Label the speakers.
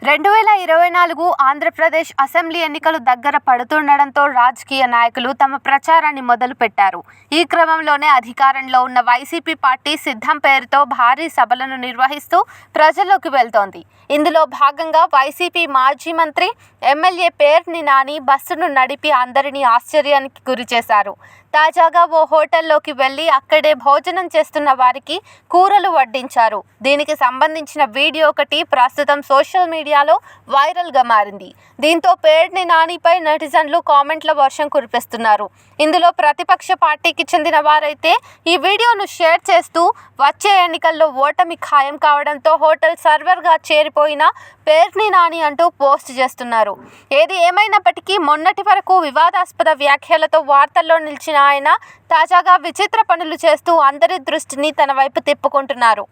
Speaker 1: 2024 Andhra Pradesh assembly ఎన్నికలు దగ్గర పడుతుండడంతో రాజకీయ నాయకులు తమ ప్రచారాన్ని మొదలుపెట్టారు. ఈ క్రమంలోనే అధికారంలో ఉన్న వైసీపీ పార్టీ సిద్ధం పేరుతో భారీ సభలను నిర్వహిస్తూ ప్రజల్లోకి వెళ్తోంది. ఇందులో భాగంగా వైసీపీ మాజీ మంత్రి, ఎమ్మెల్యే పేర్ని నాని బస్సును నడిపి అందరినీ ఆశ్చర్యానికి గురిచేశారు. తాజాగా ఓ హోటల్లోకి వెళ్లి అక్కడే భోజనం చేస్తున్న వారికి కూరలు వడ్డించారు. దీనికి సంబంధించిన వీడియో ఒకటి ప్రస్తుతం సోషల్ మీడియాలో వైరల్గా మారింది. దీంతో పేర్ని నానిపై నెటిజన్లు కామెంట్ల వర్షం కురిపిస్తున్నారు. ఇందులో ప్రతిపక్ష పార్టీకి చెందిన వారైతే ఈ వీడియోను షేర్ చేస్తూ వచ్చే ఎన్నికల్లో ఓటమి ఖాయం కావడంతో హోటల్ సర్వర్గా చేరిపోయిన పేర్ని నాని అంటూ పోస్ట్ చేస్తున్నారు. ఏది ఏమైనప్పటికీ మొన్నటి వరకు వివాదాస్పద వ్యాఖ్యలతో వార్తల్లో నిలిచిన ఆయన తాజాగా విచిత్ర పనులు చేస్తూ అందరి దృష్టిని తన వైపు తిప్పుకుంటున్నారు.